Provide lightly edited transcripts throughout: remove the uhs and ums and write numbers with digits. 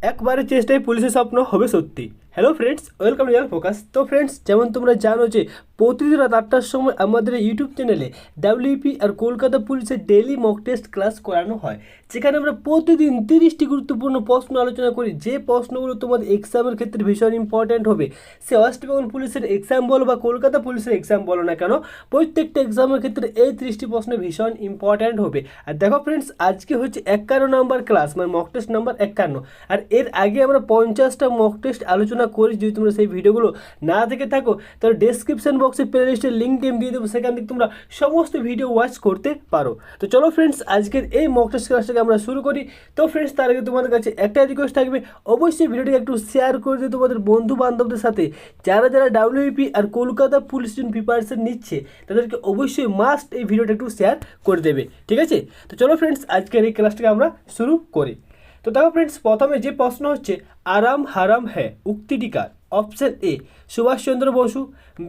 একবারের চেষ্টায় পুলিশের স্বপ্ন হবে সত্যি। Hello friends, welcome to Real focus. তো ফ্রেন্ডস, যেমন তোমরা জানো যে প্রতিদিন রাত 8টার সময় আমাদের ইউটিউব চ্যানেলে ডাব্লিউপি আর কলকাতা পুলিশের ডেইলি মক টেস্ট ক্লাস করানো হয়, যেখানে আমরা প্রতিদিন 30টি গুরুত্বপূর্ণ প্রশ্ন আলোচনা করি, যে প্রশ্নগুলো তোমাদের এক্সামের ক্ষেত্রে ভীষণ ইম্পর্ট্যান্ট হবে। সে ওয়েস্ট বেঙ্গল পুলিশের এক্সাম বলো বা কলকাতা পুলিশের এক্সাম বলো না কেন, প্রত্যেকটা এক্সামের ক্ষেত্রে এই 30টি প্রশ্ন ভীষণ ইম্পর্ট্যান্ট হবে। আর দেখো ফ্রেন্ডস, আজকে হচ্ছে 51 নম্বর ক্লাস, মানে মক টেস্ট নাম্বার 51। আর এর আগে আমরা 50টা মক টেস্ট আলোচনা করি। যদি তোমরা সেই ভিডিওগুলো না দেখে থাকো তাহলে ডেসক্রিপশন বক্সে প্লে লিস্টের লিঙ্ক দিয়ে দেবো, সেখান থেকে তোমরা সমস্ত ভিডিও ওয়াচ করতে পারো। তো চলো ফ্রেন্ডস, আজকের এই মক টেস্ট ক্লাসটাকে আমরা শুরু করি। তো ফ্রেন্ডস, তার আগে তোমাদের কাছে একটা রিকোয়েস্ট থাকবে, অবশ্যই ভিডিওটিকে একটু শেয়ার করে দিও তোমাদের বন্ধু বান্ধবদের সাথে। যারা যারা ডাব্লিউপি আর কলকাতা পুলিশ প্রিপারেশন নিচ্ছে তাদেরকে অবশ্যই মাস্ট এই ভিডিওটা একটু শেয়ার করে দেবে, ঠিক আছে? তো চলো ফ্রেন্ডস, আজকের এই ক্লাসটাকে আমরা শুরু করি। তো দেখো ফ্রেন্ডস, প্রথমে যে প্রশ্ন হচ্ছে, আরাম হারাম হ্যাঁ উক্তিটি কার? Option A Subhas Chandra Bose,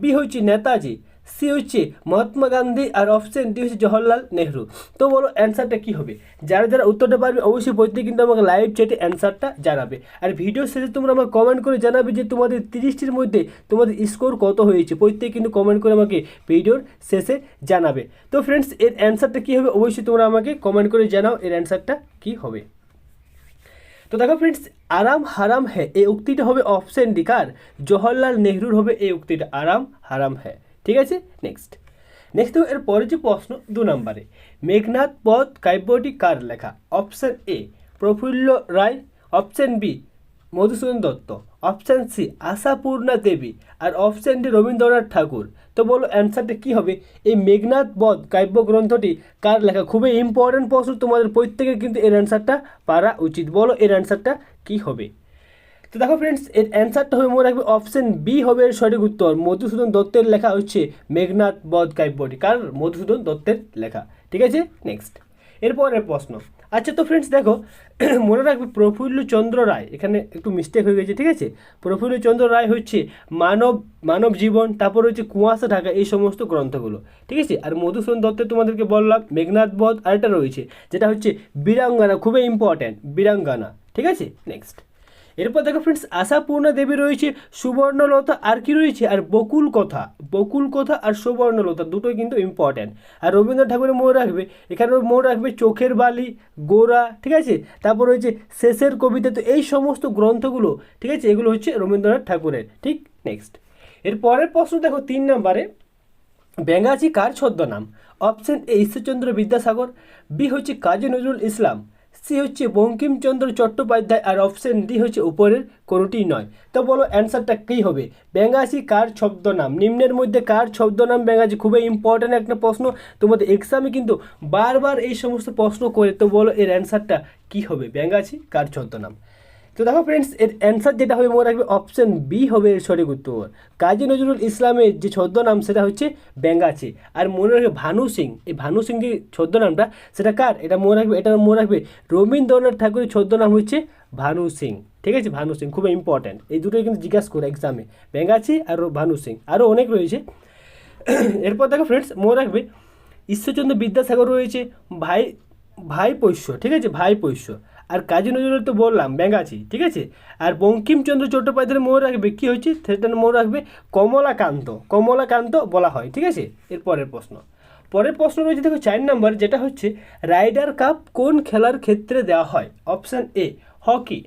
B হচ্ছে নেতাজি, সি হচ্ছে মহাত্মা গান্ধী, আর অপশন ডি হচ্ছে জওহরলাল নেহরু। তো বলো অ্যান্সারটা কী হবে? যারা যারা উত্তরটা পারবে অবশ্যই প্রত্যেকে কিন্তু আমাকে লাইভ চ্যাটে অ্যান্সারটা জানাবে। আর ভিডিও শেষে তোমরা আমাকে কমেন্ট করে জানাবে যে তোমাদের 30টির মধ্যে তোমাদের স্কোর কত হয়েছে। প্রত্যেকে কিন্তু কমেন্ট করে আমাকে ভিডিওর শেষে জানাবে। তো ফ্রেন্ডস, এর অ্যান্সারটা কী হবে অবশ্যই তোমরা আমাকে কমেন্ট করে জানাও এর অ্যান্সারটা কী হবে। তো দেখো ফ্রেন্ডস, আরাম হারাম হ্যাঁ এই উক্তিটা হবে অপশন ডি কার? জওহরলাল নেহরুর হবে এই উক্তিটা, আরাম হারাম হ্যাঁ। ঠিক আছে, নেক্সট দেখো এর পরে যে প্রশ্ন 2 নম্বরে, মেঘনাদ বধ কাব্যটি কার লেখা? Option A Prafulla Roy, option B Madhusudan Dutta, option C Ashapurna Debi, আর অপশন ডি রবীন্দ্রনাথ ঠাকুর। তো বলো অ্যান্সারটা কী হবে? এই মেঘনাদ বধ কাব্যগ্রন্থটি কার লেখা? খুবই ইম্পর্টেন্ট প্রশ্ন, তোমাদের প্রত্যেকের কিন্তু এর অ্যান্সারটা পারা উচিত। বলো এর অ্যান্সারটা কী হবে? তো দেখো ফ্রেন্ডস, এর অ্যান্সারটা হবে মনে রাখবে অপশন বি হবে এর সঠিক উত্তর। মধুসূদন দত্তের লেখা হচ্ছে মেঘনাদ বধ কাব্যটি, কার? মধুসূদন দত্তের লেখা। ঠিক আছে, নেক্সট এরপরের প্রশ্ন। আচ্ছা তো ফ্রেন্ডস দেখো, মনে রাখবে প্রফুল্লচন্দ্র রায়, এখানে একটু মিস্টেক হয়ে গেছে, ঠিক আছে? প্রফুল্লচন্দ্র রায় হচ্ছে মানব মানব জীবন, তারপর হচ্ছে কুয়াশা ঢাকা, এই সমস্ত গ্রন্থগুলো, ঠিক আছে? আর মধুসূদন দত্তের তোমাদেরকে বললাম মেঘনাদ বধ, আরেকটা রয়েছে যেটা হচ্ছে বীরাঙ্গনা, খুবই ইম্পর্ট্যান্ট বীরাঙ্গনা। ঠিক আছে, নেক্সট এরপর দেখো ফ্রেন্ডস, আশাপূর্ণা দেবী রয়েছে, সুবর্ণলতা আর কি রয়েছে? আর বকুল কথা। বকুল কথা আর সুবর্ণলতা দুটোই কিন্তু ইম্পর্ট্যান্ট। আর রবীন্দ্রনাথ ঠাকুরের মনে রাখবে, এখানে মনে রাখবে চোখের বালি, গোরা, ঠিক আছে? তারপর রয়েছে শেষের কবিতা। তো এই সমস্ত গ্রন্থগুলো, ঠিক আছে, এগুলো হচ্ছে রবীন্দ্রনাথ ঠাকুরের। ঠিক, নেক্সট এর পরের প্রশ্ন দেখো 3 নম্বরে, ব্যাঙাচি কার ছদ্মনাম? Option A Ishwarchandra Vidyasagar, B হচ্ছে কাজী নজরুল ইসলাম, সি হচ্ছে বঙ্কিমচন্দ্র চট্টোপাধ্যায়, আর অপশন ডি হচ্ছে উপরের কোনোটি নয়। তো বলো অ্যান্সারটা কী হবে? ব্যাঙাচি কার ছদ্মনাম? নিম্নের মধ্যে কার ছদ্মনাম ব্যাঙাচি? খুবই ইম্পর্ট্যান্ট একটা প্রশ্ন, তোমাদের এক্সামে কিন্তু বারবার এই সমস্ত প্রশ্ন করে। তো বলো এর অ্যান্সারটা কী হবে? ব্যাঙাচি কার ছদ্মনাম? তো দেখো ফ্রেন্ডস, এর অ্যান্সার যেটা হবে মনে রাখবে অপশন বি হবে এর সঠিক উত্তর। কাজী নজরুল ইসলামের যে ছদ্মনাম সেটা হচ্ছে ব্যাঙাচি। আর মনে রাখবে ভানু সিং, এই ভানু সিং যে ছদ্মনামটা সেটা কার? এটা মনে রাখবে, এটা মনে রাখবে রবীন্দ্রনাথ ঠাকুরের ছদ্মনাম হচ্ছে ভানু সিং। ঠিক আছে, ভানু সিং খুবই ইম্পর্ট্যান্ট, এই দুটোই কিন্তু জিজ্ঞাসা করে এক্সামে, ব্যাঙাচি আর ভানু সিং, আরও অনেক রয়েছে। এরপর দেখো ফ্রেন্ডস, মনে রাখবে ঈশ্বরচন্দ্র বিদ্যাসাগর রয়েছে, ভাই ভাই পোষ্য, ঠিক আছে, ভাই পোষ্য। আর কাজী নজরুল তো বললাম ব্যাঙাচি, ঠিক আছে? আর বঙ্কিমচন্দ্র চট্টোপাধ্যায়ের মনে রাখবে কী হচ্ছে, সেটা মনে রাখবে কমলাকান্ত, কমলাকান্ত বলা হয়। ঠিক আছে, এর পরের প্রশ্ন। পরের প্রশ্ন রয়েছে দেখো 4 নম্বর, যেটা হচ্ছে রাইডার কাপ কোন খেলার ক্ষেত্রে দেওয়া হয়? Option A hockey,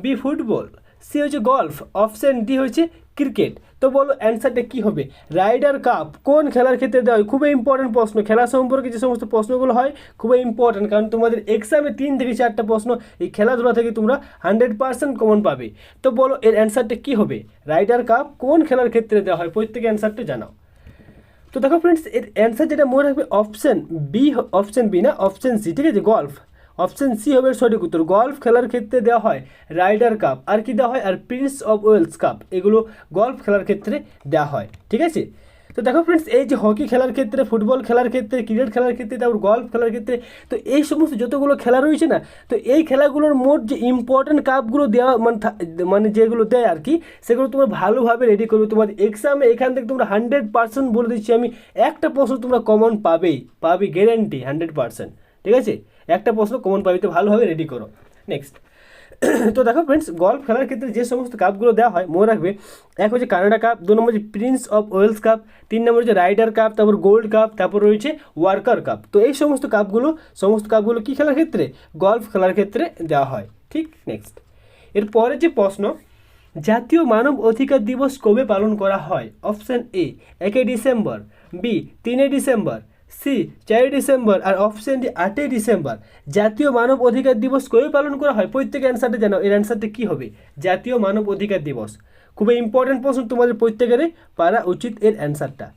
B football, C হচ্ছে গল্ফ, অপশান ডি হচ্ছে ক্রিকেট। তো বলো অ্যান্সারটা কী হবে? রাইডার কাপ কোন খেলার ক্ষেত্রে দেওয়া হয়? খুবই ইম্পর্টেন্ট প্রশ্ন, খেলা সম্পর্কে যে সমস্ত প্রশ্নগুলো হয় খুবই ইম্পর্টেন্ট, কারণ তোমাদের এক্সামে 3 থেকে 4টা প্রশ্ন এই খেলাধুলা থেকে তোমরা 100% কমন পাবে। তো বলো এর অ্যান্সারটা কী হবে? রাইডার কাপ কোন খেলার ক্ষেত্রে দেওয়া হয়? প্রত্যেকে অ্যান্সারটা জানাও। তো দেখো ফ্রেন্ডস, এর অ্যান্সার যেটা মনে রাখবে অপশান বি, অপশান বি না, অপশান সি, ঠিক আছে, গল্ফ। অপশান সি হবে সঠিক উত্তর। গল্ফ খেলার ক্ষেত্রে দেওয়া হয় রাইডার কাপ, আর কি দেওয়া হয়? আর প্রিন্স অফ ওয়েলস কাপ, এগুলো গল্ফ খেলার ক্ষেত্রে দেওয়া হয়। ঠিক আছে, তো দেখো ফ্রেন্ডস, এই যে হকি খেলার ক্ষেত্রে, ফুটবল খেলার ক্ষেত্রে, ক্রিকেট খেলার ক্ষেত্রে, তারপর গল্ফ খেলার ক্ষেত্রে, তো এই সমস্ত যতগুলো খেলা রয়েছে না, তো এই খেলাগুলোর মোট যে ইম্পর্টেন্ট কাপগুলো দেওয়া মানে যেগুলো দেয় আর কি, সেগুলো তোমরা ভালোভাবে রেডি করবে। তোমার এক্সামে এখান থেকে তোমরা 100% বলে দিচ্ছি আমি, একটা প্রশ্ন তোমরা কমন পাবেই, গ্যারেন্টি 100%। ঠিক আছে, একটা প্রশ্ন কমন পাবে, তো ভালোভাবে রেডি করো। নেক্সট তো দেখো ফ্রেন্ডস, গল্ফ খেলার ক্ষেত্রে যে সমস্ত কাপগুলো দেওয়া হয় মনে রাখবে, এক হচ্ছে কানাডা কাপ, 2 নম্বর হচ্ছে প্রিন্স অফ ওয়েলস কাপ, 3 নম্বর হচ্ছে রাইডার কাপ, তারপর গোল্ড কাপ, তারপর রয়েছে ওয়ার্কার কাপ। তো এই সমস্ত কাপগুলো কী খেলার ক্ষেত্রে? গল্ফ খেলার ক্ষেত্রে দেওয়া হয়। ঠিক, নেক্সট। এরপরে যে প্রশ্ন, জাতীয় মানব অধিকার দিবস কবে পালন করা হয়? Option A 1 December, B 3 December, C 4 December, আর অপশান ডি 8 ডিসেম্বর। জাতীয় মানব অধিকার দিবস কবে পালন করা হয়? প্রত্যেকে অ্যান্সারটা জানাও, এর অ্যান্সারটা কী হবে? জাতীয় মানব অধিকার দিবস খুবই ইম্পর্টেন্ট প্রশ্ন, তোমাদের প্রত্যেকেরই পারা উচিত এর অ্যান্সারটা।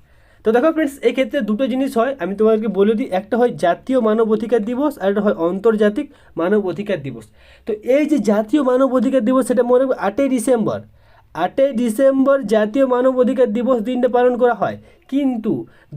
তো দেখো ফ্রেন্ডস, এই ক্ষেত্রে দুটো জিনিস হয়, আমি তোমাদেরকে বলে দিই। একটা হয় জাতীয় মানব অধিকার দিবস, আর একটা হয় আন্তর্জাতিক মানব অধিকার দিবস। তো এই যে জাতীয় মানব অধিকার দিবস, সেটা মনে রাখবে 8 ডিসেম্বর। 8 ডিসেম্বর জাতীয় মানব অধিকার দিবস দিনটা পালন করা হয়, কিন্তু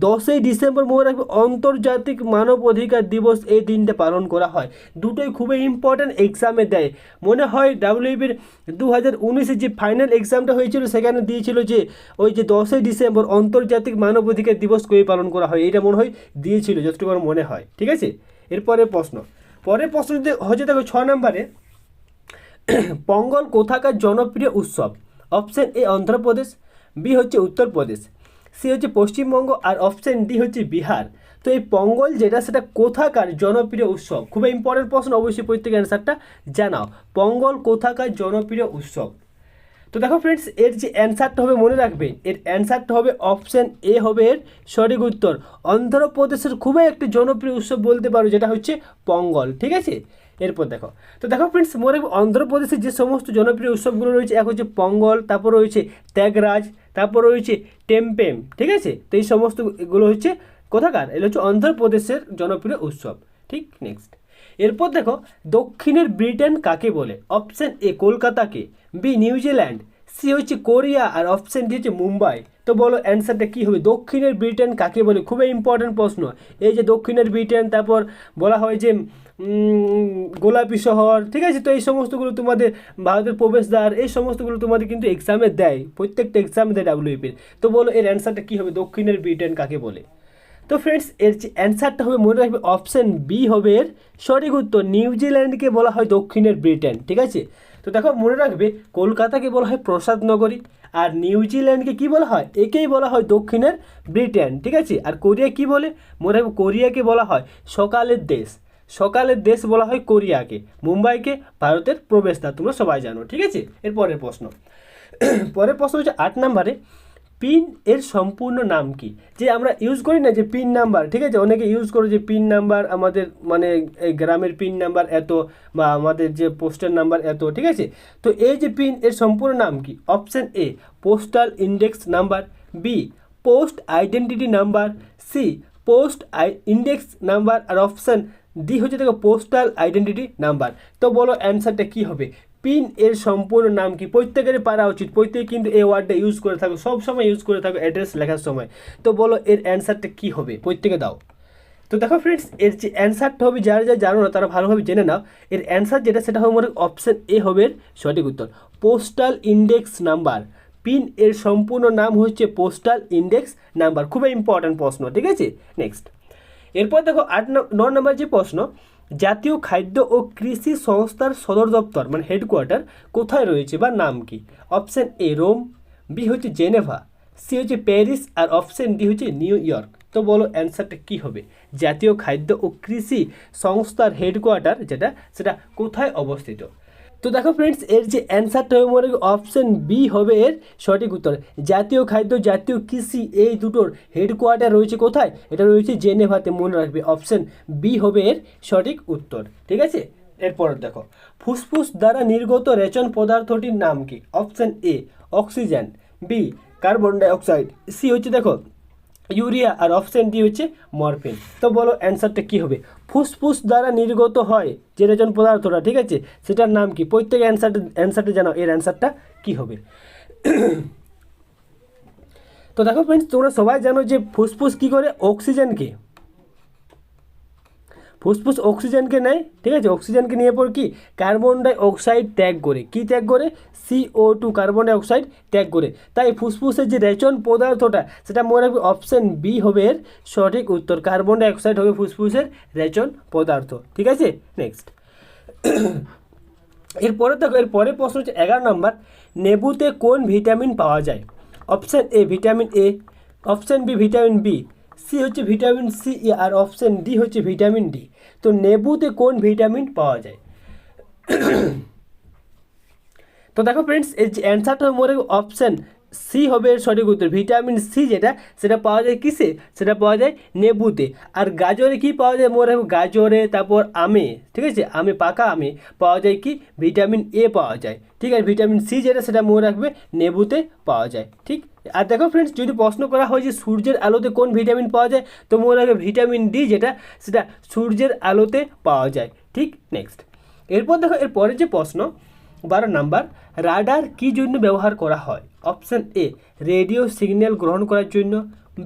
10 ডিসেম্বর মনে রাখবে আন্তর্জাতিক মানব অধিকার দিবস এই দিনটা পালন করা হয়। দুটোই খুবই ইম্পর্ট্যান্ট, এক্সামে দেয়। মনে হয় ডাব্লিউবির 2019-এর যে ফাইনাল এক্সামটা হয়েছিল সেখানে দিয়েছিল যে ওই যে 10 ডিসেম্বর আন্তর্জাতিক মানব অধিকার দিবস কবে পালন করা হয়, এটা মনে হয় দিয়েছিল, যতটুকু আমার মনে হয়। ঠিক আছে, এরপরের প্রশ্ন হচ্ছে দেখো 6 নম্বরে, পঙ্গল কোথাকার জনপ্রিয় উৎসব? অপশান এ অন্ধ্রপ্রদেশ, বি হচ্ছে উত্তরপ্রদেশ, সি হচ্ছে পশ্চিমবঙ্গ, আর অপশান ডি হচ্ছে বিহার। তো এই পঙ্গল যেটা, সেটা কোথাকার জনপ্রিয় উৎসব? খুবই ইম্পর্টেন্ট প্রশ্ন, অবশ্যই প্রত্যেকের অ্যান্সারটা জানাও। পঙ্গল কোথাকার জনপ্রিয় উৎসব? তো দেখো ফ্রেন্ডস, এর যে অ্যান্সারটা হবে মনে রাখবে, এর অ্যান্সারটা হবে অপশান এ হবে এর সঠিক উত্তর। অন্ধ্রপ্রদেশের খুবই একটি জনপ্রিয় উৎসব বলতে পারো, যেটা হচ্ছে পঙ্গল। ঠিক আছে, এরপর দেখো। তো দেখো ফ্রেন্ডস, মনে রাখবে অন্ধ্রপ্রদেশের যে সমস্ত জনপ্রিয় উৎসবগুলো রয়েছে, এক হচ্ছে পঙ্গল, তারপর রয়েছে ত্যাগরাজ, তারপর রয়েছে টেম্পেম। ঠিক আছে, তো এই সমস্ত এগুলো হচ্ছে কোথাকার? এগুলো হচ্ছে অন্ধ্রপ্রদেশের জনপ্রিয় উৎসব। ঠিক, নেক্সট। এরপর দেখো, দক্ষিণের ব্রিটেন কাকে বলে? অপশান এ কলকাতাকে, বি নিউজিল্যান্ড, সি হচ্ছে কোরিয়া, আর অপশান ডি হচ্ছে মুম্বাই। তো বলো অ্যান্সারটা কী হবে? দক্ষিণের ব্রিটেন কাকে বলে? খুবই ইম্পর্ট্যান্ট প্রশ্ন। এই যে দক্ষিণের ব্রিটেন, তারপর বলা হয় যে গোলাপি শহর। ঠিক আছে, তো এই সমস্তগুলো তোমাদের ভারতের প্রবেশদ্বার, এই সমস্তগুলো তোমাদের কিন্তু এক্সামে দেয়, প্রত্যেকটা এক্সামে দেয় ডাব্লিউপির। তো বলো এর অ্যান্সারটা কী হবে? দক্ষিণের ব্রিটেন কাকে বলে? তো ফ্রেন্ডস, এর যে অ্যান্সারটা হবে মনে রাখবে, অপশান বি হবে এর সঠিক উত্তর। নিউজিল্যান্ডকে বলা হয় দক্ষিণের ব্রিটেন। ঠিক আছে, তো দেখো মনে রাখবে, কলকাতাকে বলা হয় প্রসাদ নগরী, আর নিউজিল্যান্ডকে কি বলা হয়? একেই বলা হয় দক্ষিণের ব্রিটেন। ঠিক আছে, আর কোরিয়া কি বলে? মনে রাখবে, কোরিয়াকে বলা হয় সকালের দেশ। সকালের দেশ বলা হয় কোরিয়াকে। মুম্বাইকে ভারতের প্রবেশদ্বার, তোমরা সবাই জানো। ঠিক আছে, এরপরের প্রশ্ন পরের প্রশ্ন হচ্ছে 8 নম্বরে, পিন এর সম্পূর্ণ নাম কি? যে আমরা ইউজ করি না যে পিন নাম্বার, ঠিক আছে, অনেকে ইউজ করে যে পিন নাম্বার, আমাদের মানে এই গ্রামের পিন নাম্বার এত, বা আমাদের যে পোস্টাল নাম্বার এত। ঠিক আছে, তো এই যে পিন এর সম্পূর্ণ নাম কি? Option A postal index number, B post identity number, C post index number, আর অপশান ডি হচ্ছে দেখো পোস্টাল আইডেন্টিটি নাম্বার। তো বলো অ্যান্সারটা কী হবে? পিন এর সম্পূর্ণ নাম কি? প্রত্যেকেরই পারা উচিত, প্রত্যেকে কিন্তু এই ওয়ার্ডটা ইউজ করে থাকো, সব সময় ইউজ করে থাকো অ্যাড্রেস লেখার সময়। তো বলো এর অ্যান্সারটা কী হবে? প্রত্যেকে দাও। তো দেখো ফ্রেন্ডস, এর যে অ্যান্সারটা হবে, যারা যারা জানো না তারা ভালোভাবে জেনে নাও। এর অ্যান্সার যেটা, সেটা হবে মনে অপশান এ হবে এর সঠিক উত্তর, পোস্টাল ইন্ডেক্স নাম্বার। পিন এর সম্পূর্ণ নাম হচ্ছে পোস্টাল ইন্ডেক্স নাম্বার। খুবই ইম্পর্ট্যান্ট প্রশ্ন। ঠিক আছে, নেক্সট। এরপর দেখো 9 নম্বর যে প্রশ্ন, জাতীয় খাদ্য ও কৃষি সংস্থার সদর দপ্তর মানে হেডকোয়ার্টার কোথায় রয়েছে বা নাম কি? অপশান এ রোম, বি হচ্ছে জেনেভা, সি হচ্ছে প্যারিস, আর অপশান ডি হচ্ছে নিউ ইয়র্ক। তো বলো অ্যান্সারটা কী হবে? জাতীয় খাদ্য ও কৃষি সংস্থার হেডকোয়ার্টার যেটা, সেটা কোথায় অবস্থিত? তো দেখো ফ্রেন্ডস, এর যে অ্যান্সারটা হবে মনে অপশান বি হবে এর সঠিক উত্তর। জাতীয় খাদ্য, জাতীয় কৃষি, এই দুটোর হেডকোয়ার্টার রয়েছে কোথায়? এটা রয়েছে জেনেভাতে, মনে রাখবে। অপশান বি হবে এর সঠিক উত্তর। ঠিক আছে, এরপর দেখো, ফুসফুস দ্বারা নির্গত রেচন পদার্থটির নাম কি? Option A oxygen, B carbon dioxide, C হচ্ছে দেখো ইউরিয়া, আর অপশান ডি হচ্ছে মরফিন। তো বলো অ্যান্সারটা কী হবে? ফুসফুস দ্বারা নির্গত হয় যে রেচন পদার্থটা, ঠিক আছে, সেটার নাম কি? প্রত্যেকে অ্যান্সারটা জানাও, এর অ্যান্সারটা কী হবে? তো দেখো ফ্রেন্ডস, তোমরা সবাই জানো যে ফুসফুস কী করে? অক্সিজেনকে, ফুসফুস অক্সিজেনকে নেয়। ঠিক আছে, অক্সিজেনকে নিয়ে পর কি কার্বন ডাই অক্সাইড ত্যাগ করে, কি ত্যাগ করে? CO2 কার্বন ডাই অক্সাইড ত্যাগ করে। তাই ফুসফুসের যে রেচন পদার্থটা, সেটা মনে রাখবে অপশান বি হবে এর সঠিক উত্তর। কার্বন ডাই অক্সাইড হবে ফুসফুসের রেচন পদার্থ। ঠিক আছে, নেক্সট। এরপরে দেখো, এরপরে প্রশ্ন হচ্ছে 11 নম্বর, লেবুতে কোন ভিটামিন পাওয়া যায়? Option A vitamin A, option B vitamin B, C হচ্ছে ভিটামিন সি, আর অপশান ডি হচ্ছে ভিটামিন ডি। তো লেবুতে কোন ভিটামিন পাওয়া যায়? তো দেখো ফ্রেন্ডস, এর যে অ্যান্সারটা মনে অপশান সি হবে এর সঠিক উত্তর। ভিটামিন সি যেটা, সেটা পাওয়া যায় কিসে? সেটা পাওয়া যায় লেবুতে। আর গাজরে কি পাওয়া যায় মনে রাখবো? গাজরে, তারপর আমে, ঠিক আছে, আমে, পাকা আমে পাওয়া যায় কি? ভিটামিন এ পাওয়া যায়। ঠিক আছে, ভিটামিন সি যেটা, সেটা মনে রাখবে লেবুতে পাওয়া যায়। ঠিক। আর দেখো ফ্রেন্ডস, যদি প্রশ্ন করা হয় যে সূর্যের আলোতে কোন ভিটামিন পাওয়া যায়, তো মনে রাখবে ভিটামিন ডি যেটা, সেটা সূর্যের আলোতে পাওয়া যায়। ঠিক। নেক্সট, এরপর দেখো, এরপরের যে প্রশ্ন 12 নম্বর, রাডার কী জন্য ব্যবহার করা হয়? অপশান এ রেডিও সিগন্যাল গ্রহণ করার জন্য,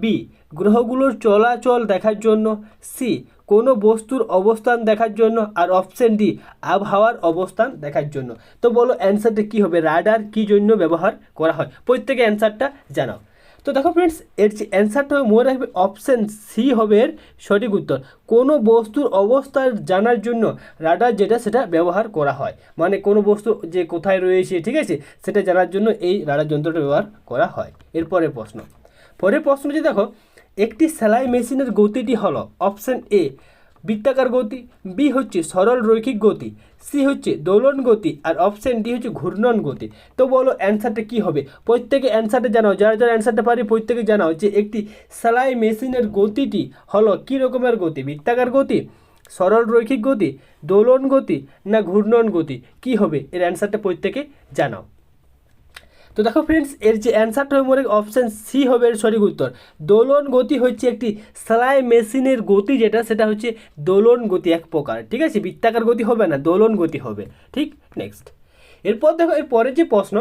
বি গ্রহগুলোর চলাচল দেখার জন্য, সি কোনো বস্তুর অবস্থান দেখার জন্য, আর অপশান ডি আবহাওয়ার অবস্থান দেখার জন্য। তো বলো অ্যান্সারটা কী হবে? রাডার কী জন্য ব্যবহার করা হয়? প্রত্যেকে অ্যান্সারটা জানাও। তো দেখো ফ্রেন্ডস, এর যে অ্যান্সারটা মনে রাখবে অপশান সি হবে এর সঠিক উত্তর। কোনো বস্তুর অবস্থান জানার জন্য রাডার যেটা, সেটা ব্যবহার করা হয়। মানে কোনো বস্তু যে কোথায় রয়েছে, ঠিক আছে, সেটা জানার জন্য এই রাডার যন্ত্রটা ব্যবহার করা হয়। এরপরে প্রশ্ন, পরের প্রশ্ন যে দেখো, একটি সেলাই মেশিনের গতিটি হলো অপশান এ বৃত্তাকার গতি, বি হচ্ছে সরল রৈখিক গতি, সি হচ্ছে দোলন গতি, আর অপশান ডি হচ্ছে ঘূর্ণন গতি। তো বলো অ্যান্সারটা কী হবে? প্রত্যেকে অ্যান্সারটা জানাও, যারা যারা অ্যান্সারটা পারি প্রত্যেকে জানাও যে একটি সেলাই মেশিনের গতিটি হলো কী রকমের গতি? বৃত্তাকার গতি, সরল রৈখিক গতি, দোলন গতি, না ঘূর্ণন গতি? কী হবে এর অ্যান্সারটা? প্রত্যেকে জানাও। তো দেখো ফ্রেন্ডস, এর যে অ্যান্সারটা হবে অপশান সি হবে এর সঠিক উত্তর। দোলন গতি হচ্ছে একটি সেলাই মেশিনের গতি যেটা, সেটা হচ্ছে দোলন গতি এক প্রকার। ঠিক আছে, বৃত্তাকার গতি হবে না, দোলন গতি হবে। ঠিক। নেক্সট, এরপর দেখো, এরপরের যে প্রশ্ন,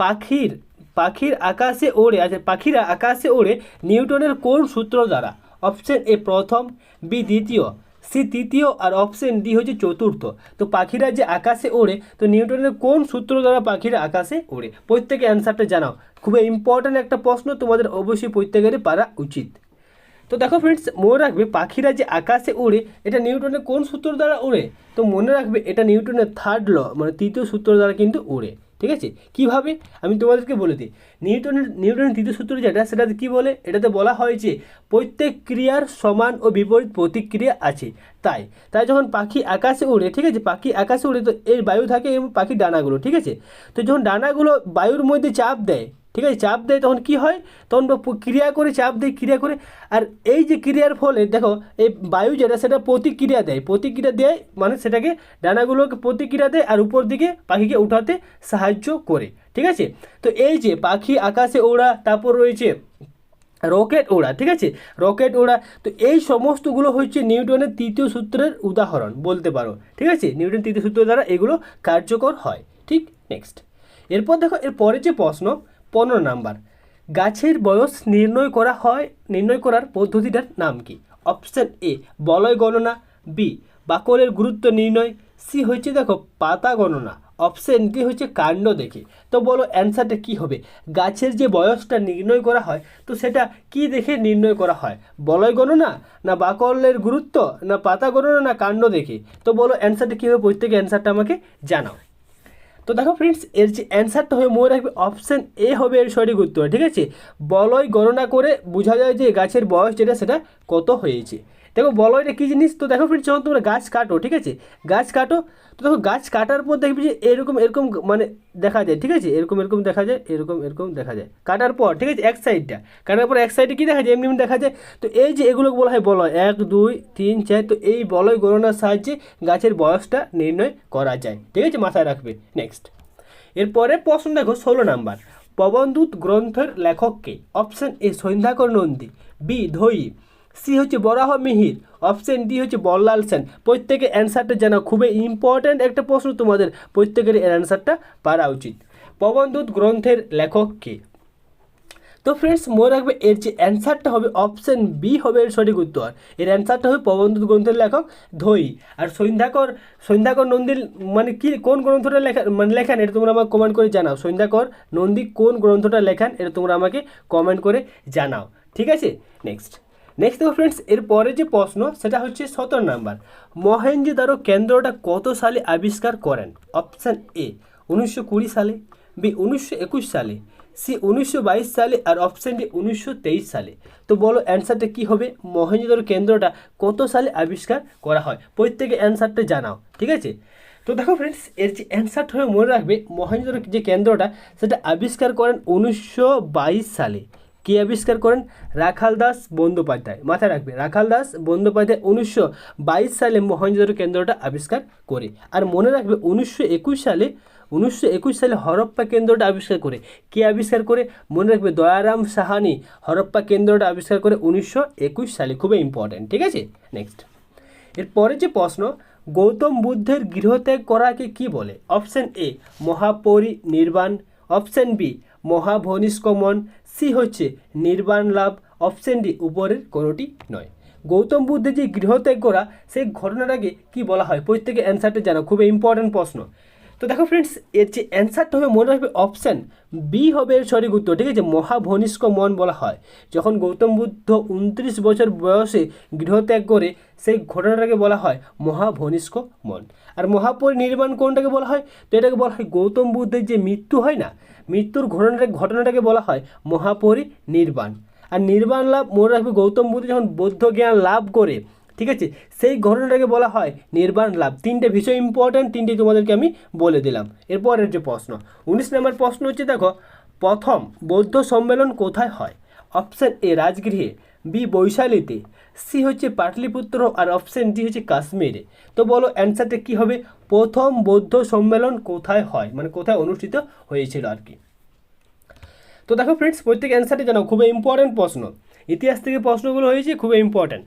পাখির পাখির আকাশে ওড়ে, আচ্ছা, পাখিরা আকাশে ওড়ে নিউটনের কোন সূত্র দ্বারা? অপশান এ প্রথম, বি দ্বিতীয়, সি তৃতীয়, আর অপশান ডি হচ্ছে চতুর্থ। তো পাখিরা যে আকাশে ওড়ে, তো নিউটনের কোন সূত্র দ্বারা পাখিরা আকাশে ওড়ে? প্রত্যেকে অ্যান্সারটা জানাও। খুবই ইম্পর্ট্যান্ট একটা প্রশ্ন, তোমাদের অবশ্যই প্রত্যেকেরই পারা উচিত। তো দেখো ফ্রেন্ডস, মনে রাখবে পাখিরা যে আকাশে ওড়ে, এটা নিউটনের কোন সূত্র দ্বারা ওড়ে? তো মনে রাখবে এটা নিউটনের থার্ড ল, মানে তৃতীয় সূত্র দ্বারা কিন্তু ওড়ে। ঠিক আছে, কীভাবে আমি তোমাদেরকে বলে দিই। নিউটনের তৃতীয় সূত্র যেটা, সেটাতে কী বলে? এটাতে বলা হয় যে প্রত্যেক ক্রিয়ার সমান ও বিপরীত প্রতিক্রিয়া আছে। তাই তাই যখন পাখি আকাশে ওড়ে, ঠিক আছে, পাখি আকাশে ওড়ে, তো এই বায়ু থাকে এবং পাখির ডানাগুলো, ঠিক আছে, তো যখন ডানাগুলো বায়ুর মধ্যে চাপ দেয়, ঠিক আছে, চাপ দেয়, তখন কি হয়? তখন ক্রিয়া করে, চাপ দেয়, ক্রিয়া করে। আর এই যে ক্রিয়ার ফলে দেখো, এই বায়ু যেটা, সেটা প্রতিক্রিয়া দেয়, প্রতিক্রিয়া দেয়, মানে সেটাকে ডানাগুলোকে প্রতিক্রিয়া দেয়, আর উপর দিকে পাখিকে উঠাতে সাহায্য করে। ঠিক আছে, তো এই যে পাখি আকাশে ওড়া, তারপর রয়েছে রকেট ওড়া, ঠিক আছে, রকেট ওড়া, তো এই সমস্তগুলো হচ্ছে নিউটনের তৃতীয় সূত্রের উদাহরণ বলতে পারো। ঠিক আছে, নিউটনের তৃতীয় সূত্র দ্বারা এগুলো কার্যকর হয়। ঠিক। নেক্সট, এরপর দেখো, এরপরে যে প্রশ্ন 15 নম্বর, গাছের বয়স নির্ণয় করার পদ্ধতিটার নাম কি? অপশান এ বলয় গণনা, বি বাকলের গুরুত্ব নির্ণয়, সি হচ্ছে দেখো পাতা গণনা, অপশান ডি হচ্ছে কাণ্ড দেখে। তো বলো অ্যান্সারটা কী হবে? গাছের যে বয়সটা নির্ণয় করা হয়, তো সেটা কি দেখে নির্ণয় করা হয়? বলয় গণনা, না বাকলের গুরুত্ব, না পাতা গণনা, না কাণ্ড দেখে? তো বলো অ্যান্সারটা কী হবে? প্রত্যেকে অ্যান্সারটা আমাকে জানাও। তো দেখো ফ্রেন্ডস, এর যে অ্যান্সারটা হবে মনে রাখবে অপশান এ হবে এর সঠিক উত্তর। ঠিক আছে, বলয় গণনা করে বোঝা যায় যে গাছের বয়স যেটা, সেটা কত হয়েছে। দেখো বলয়টা কী জিনিস? তো দেখো ফ্রেন্ডস, যখন তোমরা গাছ কাটো, ঠিক আছে, গাছ কাটো, তো দেখো গাছ কাটার পর দেখবি যে এরকম এরকম মানে দেখা যায়, ঠিক আছে, এরকম এরকম দেখা যায়, এরকম এরকম দেখা যায় কাটার পর, ঠিক আছে, এক সাইডটা কাটার পর এক সাইডে কী দেখা যায়? এমনি এমনি দেখা যায়। তো এই যে এগুলো বলা হয় বলয়, 1 2 3 4, তো এই বলয় গণনার সাহায্যে গাছের বয়সটা নির্ণয় করা যায়। ঠিক আছে, মাথায় রাখবে। নেক্সট, এরপরে প্রশ্ন দেখো 16 নম্বর, পবনদূত গ্রন্থের লেখককে? Option A Sandhyakar Nandi, B Dhoyi, C হচ্ছে বরাহ মিহির, অপশান ডি হচ্ছে বল্লাল সেন। প্রত্যেকে অ্যান্সারটা জানা, খুবই ইম্পর্ট্যান্ট একটা প্রশ্ন, তোমাদের প্রত্যেকের এর অ্যান্সারটা পারা উচিত। পবনদূত গ্রন্থের লেখককে? তো ফ্রেন্ডস, মনে রাখবে এর যে অ্যান্সারটা হবে অপশান বি হবে এর সঠিক উত্তর। এর অ্যান্সারটা হবে পবনদূত গ্রন্থের লেখক ধৈ। আর সন্ধ্যাকর নন্দীর মানে কি, কোন গ্রন্থটা লেখান, এটা তোমরা আমাকে কমেন্ট করে জানাও। সন্ধ্যাকর নন্দী কোন গ্রন্থটা লেখান, এটা তোমরা আমাকে কমেন্ট করে জানাও। ঠিক আছে। নেক্সট দেখো ফ্রেন্ডস, এরপরে যে প্রশ্ন সেটা হচ্ছে 17 নাম্বার, মহেঞ্জোদারো কেন্দ্রটা কত সালে আবিষ্কার করেন? অপশান এ 1920 সালে, বি 1921 সালে, সি 1922 সালে, আর অপশান ডি 1923 সালে। তো বলো অ্যান্সারটা কী হবে? মহেঞ্জোদারো কেন্দ্রটা কত সালে আবিষ্কার করা হয়? প্রত্যেকে অ্যান্সারটা জানাও, ঠিক আছে? তো দেখো ফ্রেন্ডস, এর যে অ্যান্সারটা হয়ে মনে রাখবে, মহেঞ্জোদারো যে কেন্দ্রটা সেটা আবিষ্কার করেন 1922 সালে। কে আবিষ্কার করেন? রাখাল দাস বন্দ্যোপাধ্যায়। মাথায় রাখবে, রাখাল দাস বন্দ্যোপাধ্যায় 1922 সালে মহেঞ্জোদারো কেন্দ্রটা আবিষ্কার করে। আর মনে রাখবে 1921 সালে হরপ্পা কেন্দ্রটা আবিষ্কার করে। কে আবিষ্কার করে? মনে রাখবে দয়ারাম সাহানি হরপ্পা কেন্দ্রটা আবিষ্কার করে 1921 সালে। খুবই ইম্পর্ট্যান্ট, ঠিক আছে? নেক্সট, এরপরে যে প্রশ্ন, গৌতম বুদ্ধের গৃহত্যাগ করাকে কি বলে? অপশান এ মহাপরিনির্বাণ, অপশান বি মহাভনিষ্কমন, সি হচ্ছে নির্বাণ লাভ, অপশান ডি উপরের কোনোটি নয়। গৌতম বুদ্ধের যে গৃহত্যাগ করা সেই ঘটনাটাকে কি বলা হয়? প্রত্যেকে অ্যান্সারটা জানো, খুবই ইম্পর্ট্যান্ট প্রশ্ন। তো দেখো ফ্রেন্ডস, এর যে অ্যান্সারটা হবে মনে রাখবে অপশান বি হবে এর সঠিক উত্তর, ঠিক আছে? মহাভনিষ্কমন বলা হয়। যখন গৌতম বুদ্ধ 29 বছর বয়সে গৃহত্যাগ করে সেই ঘটনাটাকে বলা হয় মহাভনিষ্কমন। আর মহাপরিনির্বাণ কোনটাকে বলা হয়? তো এটাকে বলা হয় গৌতম বুদ্ধের যে মৃত্যু হয় না, মৃত্যুর ঘটনাটাকে বলা হয় মহাপরিনির্বাণ। আর নির্বাণ লাভ মনে রাখবে, গৌতম বুদ্ধ যখন বৌদ্ধ জ্ঞান লাভ করে, ঠিক আছে, সেই ঘটনাটাকে বলা হয় নির্বাণ লাভ। তিনটে ভীষণ ইম্পর্ট্যান্ট, তিনটে তোমাদেরকে আমি বলে দিলাম। এরপরের যে প্রশ্ন 19 নম্বর প্রশ্ন হচ্ছে, দেখো প্রথম বৌদ্ধ সম্মেলন কোথায় হয়? অপশান এ রাজগৃহে, বি বৈশালীতে, সি হচ্ছে পাটলিপুত্র, আর অপশান ডি হচ্ছে কাশ্মীরে। তো বলো অ্যান্সারটা কী হবে? প্রথম বৌদ্ধ সম্মেলন কোথায় হয়, মানে কোথায় অনুষ্ঠিত হয়েছিল আর কি। তো দেখো ফ্রেন্ডস, প্রত্যেক অ্যান্সারটি জানাও, খুবই ইম্পর্ট্যান্ট প্রশ্ন, ইতিহাস থেকে প্রশ্নগুলো হয়েছে, খুবই ইম্পর্ট্যান্ট।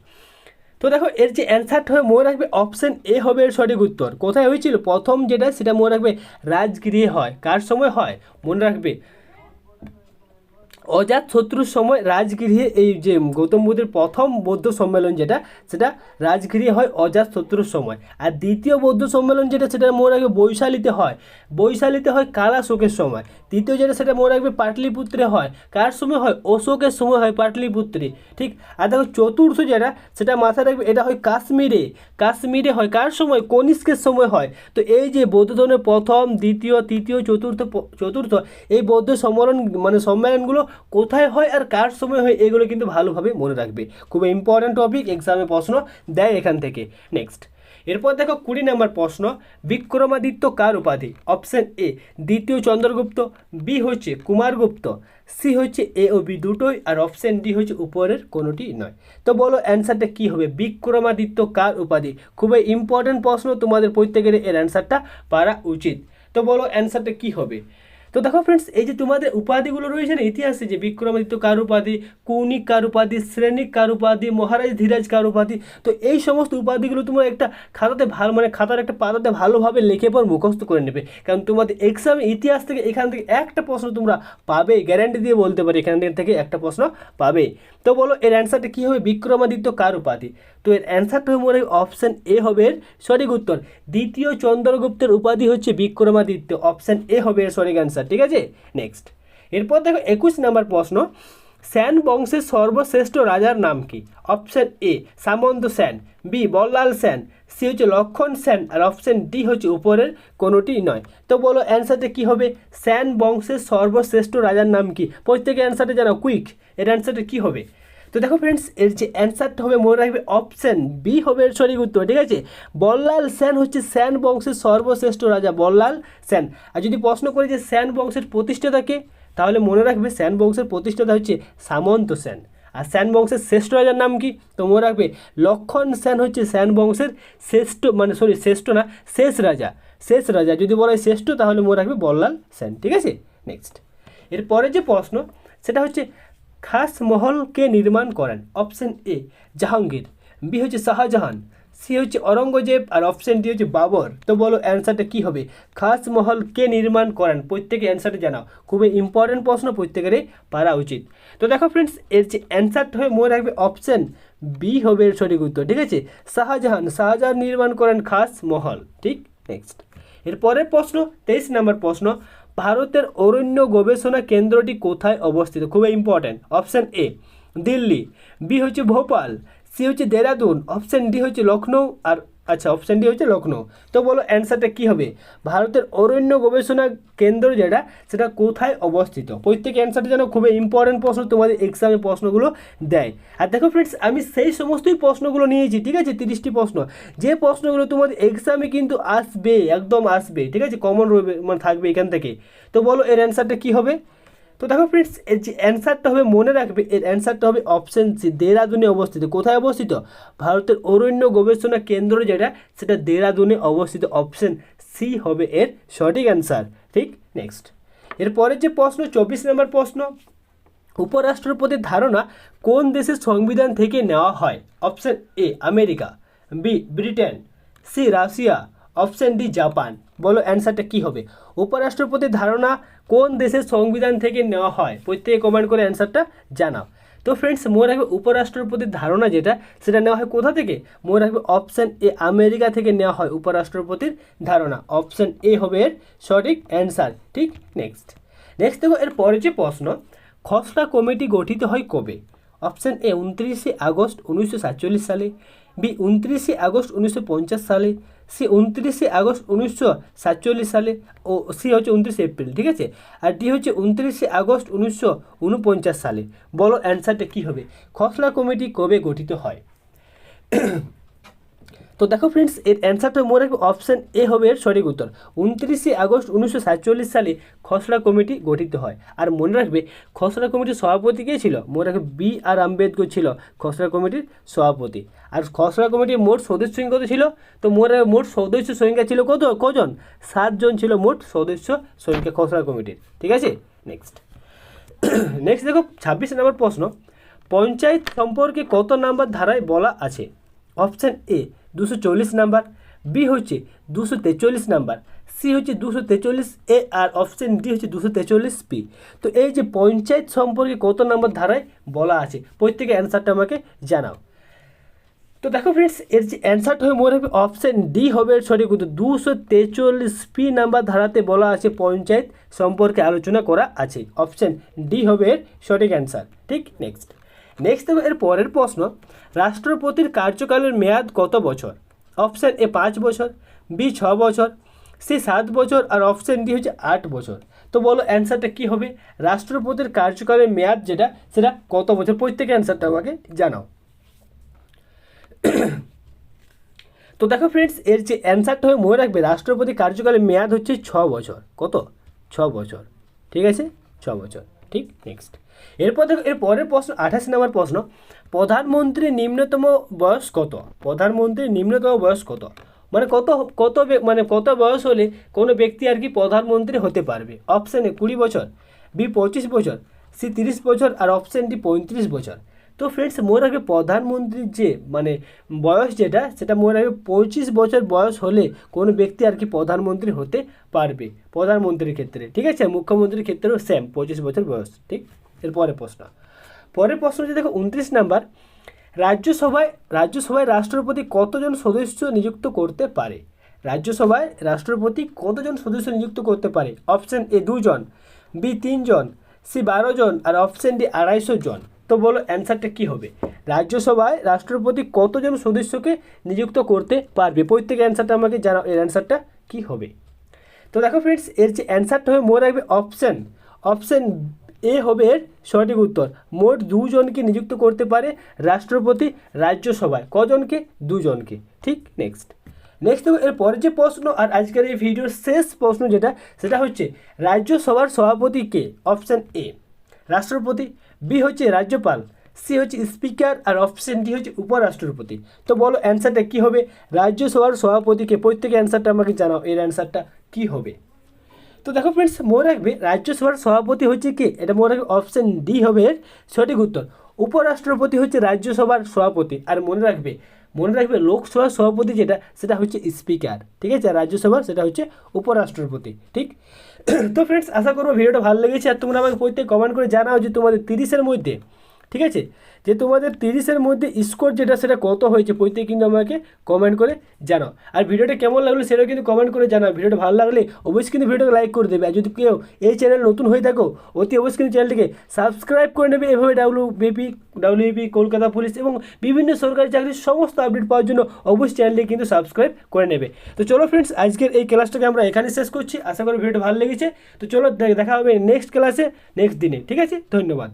তো দেখো এর যে অ্যান্সারটা হয়ে মনে রাখবে অপশান এ হবে এর সঠিক উত্তর। কোথায় হয়েছিল প্রথম যেটা, সেটা মনে রাখবে রাজগৃহে হয়। কার সময় হয়? মনে রাখবে অজাত শত্রুর সময় রাজগৃহে, এই যে গৌতম বুদ্ধের প্রথম বৌদ্ধ সম্মেলন যেটা, সেটা রাজগৃহে হয় অজাত শত্রুর সময়। আর দ্বিতীয় বৌদ্ধ সম্মেলন যেটা, সেটা মনে রাখবে বৈশালীতে হয়। বৈশালীতে হয় কালাশোকের সময়। তৃতীয় যেটা, সেটা মনে রাখবে পাটলিপুত্রে হয়। কার সময় হয়? অশোকের সময় হয় পাটলিপুত্রে, ঠিক। আর দেখো চতুর্থ যেটা, সেটা মাথায় রাখবে, এটা হয় কাশ্মীরে। কাশ্মীরে হয় কার সময়? কনিষ্কের সময় হয়। তো এই যে বৌদ্ধ ধর্মের প্রথম, দ্বিতীয়, তৃতীয়, চতুর্থ এই বৌদ্ধ সম্মেলনগুলো কোথায় হয় আর কার সময় হয়, এগুলো কিন্তু ভালোভাবে মনে রাখবে। খুবই ইম্পর্ট্যান্ট টপিক, এক্সামে প্রশ্ন দেয় এখান থেকে। নেক্সট, এরপর দেখো 20 নম্বর প্রশ্ন, বিক্রমাদিত্য কার উপাধি? অপশান এ দ্বিতীয় চন্দ্রগুপ্ত, বি হচ্ছে কুমারগুপ্ত, সি হচ্ছে এ ও বি দুটোই, আর অপশান ডি হচ্ছে উপরের কোনোটি নয়। তো বলো অ্যান্সারটা কী হবে? বিক্রমাদিত্য কার উপাধি? খুবই ইম্পর্ট্যান্ট প্রশ্ন, তোমাদের প্রত্যেকের এর অ্যান্সারটা পারা উচিত। তো বলো অ্যান্সারটা কী হবে? তো দেখো ফ্রেন্ডস, এই যে তোমাদের উপাধিগুলো রয়েছে না ইতিহাসে, যে বিক্রমাদিত্য কার উপাধি, কৌণিক কার উপাধি, শ্রেণিক কার উপাধি, মহারাজ ধীরাজ কার উপাধি, তো এই সমস্ত উপাধিগুলো তোমরা একটা খাতাতে খাতার একটা পাতাতে ভালোভাবে লিখে পর মুখস্থ করে নেবে। কারণ তোমাদের এক্সামে ইতিহাস থেকে এখান থেকে একটা প্রশ্ন তোমরা পাবে, গ্যারান্টি দিয়ে বলতে পারি, এখান থেকে একটা প্রশ্ন পাবে। তো বলো এর অ্যান্সারটা কী হবে? বিক্রমাদিত্য কার উপাধি? তো এর অ্যান্সারটা মনে হয় অপশান এ হবে এর সঠিক উত্তর। দ্বিতীয় চন্দ্রগুপ্তের উপাধি হচ্ছে বিক্রমাদিত্য, অপশান এ হবে এর সঠিক অ্যান্সার, ঠিক আছে? নেক্সট, এরপর দেখো 21 নম্বর প্রশ্ন, সেন বংশের সর্বশ্রেষ্ঠ রাজার নাম কি? Option A Samanta Sen, B Ballal Sen, C হচ্ছে লক্ষণ সেন, আর অপশান ডি হচ্ছে উপরের কোনোটি নয়। তো বলো অ্যান্সারটা কী হবে? সেন বংশের সর্বশ্রেষ্ঠ রাজার নাম কি? প্রত্যেকে অ্যান্সারটা জানাও কুইক, এর অ্যান্সারটা কী হবে? তো দেখো ফ্রেন্ডস, এর যে অ্যান্সারটা হবে মনে রাখবে অপশান বি হবে এর সঠিক উত্তর, ঠিক আছে? বল্লাল সেন হচ্ছে সেন বংশের সর্বশ্রেষ্ঠ রাজা, বল্লাল সেন। আর যদি প্রশ্ন করে যে সেন বংশের প্রতিষ্ঠাতাকে, তাহলে মনে রাখবে সেন বংশের প্রতিষ্ঠাতা হচ্ছে সামন্ত সেন। আর সেন বংশের শ্রেষ্ঠ রাজার নাম কি? তো মনে রাখবে লক্ষণ সেন হচ্ছে সেন বংশের শ্রেষ্ঠ না, শেষ রাজা। শেষ রাজা যদি বলা হয় শ্রেষ্ঠ, তাহলে মনে রাখবে বল্লাল সেন, ঠিক আছে? নেক্সট, এরপরে যে প্রশ্ন সেটা হচ্ছে খাস মহল কে নির্মাণ করেন? অপশান এ জাহাঙ্গীর, বি হচ্ছে শাহজাহান, সি হচ্ছে অরঙ্গজেব, আর অপশান ডি হচ্ছে বাবর। তো বলো অ্যান্সারটা কী হবে? খাস মহল কে নির্মাণ করেন? প্রত্যেকে অ্যান্সারটা জানাও, খুবই ইম্পর্টেন্ট প্রশ্ন, প্রত্যেকেরই পারা উচিত। তো দেখো ফ্রেন্ডস, এর যে অ্যান্সারটা হয়ে মনে রাখবে অপশান বি হবে এর সঠিক উত্তর, ঠিক আছে? শাহজাহান নির্মাণ করেন খাস মহল, ঠিক। নেক্সট, এরপরের প্রশ্ন 23 নম্বর প্রশ্ন, ভারতের অরণ্য গবেষণা কেন্দ্রটি কোথায় অবস্থিত? খুবই important. Option A Delhi, B হচ্ছে ভোপাল, সি হচ্ছে দেরাদুন, অপশান ডি হচ্ছে লখনৌ, আর আচ্ছা অপশান ডি হচ্ছে লখনৌ। তো বলো অ্যান্সারটা কী হবে? ভারতের অরণ্য গবেষণা কেন্দ্র যেটা সেটা কোথায় অবস্থিত? প্রত্যেক অ্যান্সারটা যেন খুবই ইম্পর্টেন্ট প্রশ্ন, তোমাদের এক্সামে প্রশ্নগুলো দেয়। আর দেখো ফ্রেন্ডস, আমি সেই সমস্তই প্রশ্নগুলো নিয়েছি, ঠিক আছে, 30টি প্রশ্ন, যে প্রশ্নগুলো তোমাদের এক্সামে কিন্তু আসবে, একদম আসবে, ঠিক আছে, কমন রবে, মানে থাকবে এখান থেকে। তো বলো এর অ্যান্সারটা কী হবে? তো দেখো ফ্রেন্ডস, এর যে অ্যান্সারটা হবে, মনে রাখবে এর অ্যান্সারটা হবে অপশান সি, দেরাদুনে অবস্থিত। কোথায় অবস্থিত? ভারতের অরণ্য গবেষণা কেন্দ্র যেটা সেটা দেরাদুনে অবস্থিত। অপশান সি হবে এর সঠিক অ্যান্সার। ঠিক, নেক্সট। এরপরের যে প্রশ্ন, 24 নম্বর প্রশ্ন, উপরাষ্ট্রপতির ধারণা কোন দেশের সংবিধান থেকে নেওয়া হয়? Option A America, B Britain, C Russia, option D Japan. বলো অ্যান্সারটা কী হবে? উপরাষ্ট্রপতির ধারণা কোন দেশের সংবিধান থেকে নেওয়া হয়? প্রত্যেকে কমেন্ট করে অ্যান্সারটা জানাও। তো ফ্রেন্ডস, মনে রাখবে উপরাষ্ট্রপতির ধারণা যেটা সেটা নেওয়া হয় কোথা থেকে? মনে রাখবে অপশান এ আমেরিকা থেকে নেওয়া হয় উপরাষ্ট্রপতির ধারণা। অপশান এ হবে এর সঠিক অ্যান্সার। ঠিক, নেক্সট। নেক্সট দেখো এর পরের যে প্রশ্ন, খসড়া কমিটি গঠিত হয় কবে? অপশান এ 29শে আগস্ট 1947 সালে, বি 29শে আগস্ট 1950 সালে, সি 29শে আগস্ট 1947 সালে, ও সি হচ্ছে 29শে এপ্রিল, ঠিক আছে, আর ডি হচ্ছে 29শে আগস্ট 1949 সালে। বলো অ্যান্সারটা কী হবে? খসড়া কমিটি কবে গঠিত হয়? তো দেখো ফ্রেন্ডস, এর অ্যান্সারটা মনে রাখবে অপশান এ হবে এর সঠিক উত্তর। 29শে আগস্ট 1947 সালে খসড়া কমিটি গঠিত হয়। আর মনে রাখবে খসড়া কমিটির সভাপতি কে ছিল? মনে রাখবে বি আর আম্বেদকর ছিল খসড়া কমিটির সভাপতি। আর খসড়া কমিটির মোট সদস্য সংখ্যা কত ছিল? তো মনে রাখবে মোট সদস্য সংখ্যা ছিল কজন? 7 জন ছিল মোট সদস্য সংখ্যা খসড়া কমিটির। ঠিক আছে, নেক্সট। নেক্সট দেখো 26 নম্বর প্রশ্ন, পঞ্চায়েত সম্পর্কে কত নাম্বার ধারায় বলা আছে? অপশান এ 240 নাম্বার, বি হচ্ছে 243 নাম্বার, সি হচ্ছে 243 এ, আর অপশান ডি হচ্ছে 243 পি। তো এই যে পঞ্চায়েত সম্পর্কে কত নাম্বার ধারায় বলা আছে, প্রত্যেকে অ্যান্সারটা আমাকে জানাও। তো দেখো ফ্রেন্ডস, এর যে অ্যান্সারটা হবে মনে রাখবে অপশান ডি হবে এর সঠিক উত্তর। 243 পি নাম্বার ধারাতে বলা আছে পঞ্চায়েত সম্পর্কে আলোচনা করা আছে। অপশান ডি হবে এর সঠিক অ্যান্সার। ঠিক, নেক্সট। নেক্সট দেখো এর পরের প্রশ্ন, রাষ্ট্রপতির কার্যকালের মেয়াদ কত বছর? অপশান এ 5 বছর, বি 6 বছর, সি 7 বছর, আর অপশান ডি হচ্ছে 8 বছর। তো বলো অ্যান্সারটা কী হবে? রাষ্ট্রপতির কার্যকালের মেয়াদ যেটা সেটা কত বছর? প্রত্যেকে অ্যান্সারটা আমাকে জানাও। তো দেখো ফ্রেন্ডস, এর যে অ্যান্সারটা হয়ে মনে রাখবে রাষ্ট্রপতি কার্যকালের মেয়াদ হচ্ছে 6 বছর। কত? 6 বছর। ঠিক আছে, 6 বছর। ঠিক, নেক্সট। এরপর দেখো এর পরের প্রশ্ন, 28 নম্বর প্রশ্ন, প্রধানমন্ত্রীর নিম্নতম বয়স কত? প্রধানমন্ত্রীর নিম্নতম বয়স কত? মানে কত বয়স হলে কোনো ব্যক্তি আর কি প্রধানমন্ত্রী হতে পারবে? অপশান এ 20 বছর, বি 25 বছর, সি 30 বছর, আর অপশান ডি 35 বছর। তো ফ্রেন্ডস, মনে রাখবে প্রধানমন্ত্রীর যে বয়স যেটা সেটা মনে রাখবে 25 বছর বয়স হলে কোনো ব্যক্তি আর কি প্রধানমন্ত্রী হতে পারবে প্রধানমন্ত্রীর ক্ষেত্রে। ঠিক আছে, মুখ্যমন্ত্রীর ক্ষেত্রেও সেম 25 বছর বয়স। ঠিক, এর পরের প্রশ্ন যে দেখো 29 নাম্বার, রাজ্যসভায় রাষ্ট্রপতি কতজন সদস্য নিযুক্ত করতে পারে? রাজ্যসভায় রাষ্ট্রপতি কতজন সদস্য নিযুক্ত করতে পারে? অপশান এ 2 জন, বি 3 জন, সি 12 জন, আর অপশান ডি 250 জন। তো বলো অ্যান্সারটা কী হবে? রাজ্যসভায় রাষ্ট্রপতি কতজন সদস্যকে নিযুক্ত করতে পারবে? প্রত্যেকে অ্যান্সারটা আমাকে জানাও, এর অ্যান্সারটা কী হবে? তো দেখো ফ্রেন্ডস, এর যে অ্যান্সারটা হবে মনে রাখবে অপশান এ হবে এর সঠিক উত্তর। মোট 2 জনকে নিযুক্ত করতে পারে রাষ্ট্রপতি রাজ্যসভায়। কজনকে? 2 জনকে। ঠিক, নেক্সট দেখো এর পরের যে প্রশ্ন, আর আজকের এই ভিডিওর শেষ প্রশ্ন যেটা সেটা হচ্ছে রাজ্যসভার সভাপতি কে? অপশান এ রাষ্ট্রপতি, বি হচ্ছে রাজ্যপাল, সি হচ্ছে স্পিকার, আর অপশান ডি হচ্ছে উপরাষ্ট্রপতি। তো বলো অ্যান্সারটা কী হবে? রাজ্যসভার সভাপতিকে। প্রত্যেকে অ্যান্সারটা আমাকে জানাও, এর অ্যান্সারটা কী হবে? তো দেখো ফ্রেন্ডস, মনে রাখবে রাজ্যসভার সভাপতি হচ্ছে কে? এটা মনে রাখবে অপশান ডি হবে এর সঠিক উত্তর। উপরাষ্ট্রপতি হচ্ছে রাজ্যসভার সভাপতি। আর মনে রাখবে লোকসভার সভাপতি যেটা সেটা হচ্ছে স্পিকার। ঠিক আছে, আর রাজ্যসভার সেটা হচ্ছে উপরাষ্ট্রপতি। ঠিক। তো ফ্রেন্ডস, আশা করবো ভিডিওটা ভালো লেগেছে। আর তোমরা আমাকে প্রত্যেক কমেন্ট করে জানাও যে তোমাদের 30-এর মধ্যে ঠিক আছে, যে তোমাদের 30-এর মধ্যে স্কোর যেটা সেটা কত হয়েছে প্রত্যেকে কিন্তু আমাকে কমেন্ট করে জানাও। আর ভিডিওটা কেমন লাগলো সেটাও কিন্তু কমেন্ট করে জানাও। ভিডিওটা ভালো লাগলে অবশ্যই কিন্তু ভিডিওটাকে লাইক করে দেবে। আর যদি কেউ এই চ্যানেল নতুন হয়ে থাকো অতি অবশ্যই কিন্তু চ্যানেলটিকে সাবস্ক্রাইব করে নেবে। এভাবে ডাব্লিউবিপি কলকাতা পুলিশ এবং বিভিন্ন সরকারি চাকরির সমস্ত আপডেট পাওয়ার জন্য অবশ্যই চ্যানেলটি কিন্তু সাবস্ক্রাইব করে নেবে। তো চলো ফ্রেন্ডস, আজকের এই ক্লাসটাকে আমরা এখানে শেষ করছি। আশা করি ভিডিওটা ভালো লেগেছে। তো চলো দেখা হবে নেক্সট ক্লাসে নেক্সট দিনে। ঠিক আছে, ধন্যবাদ।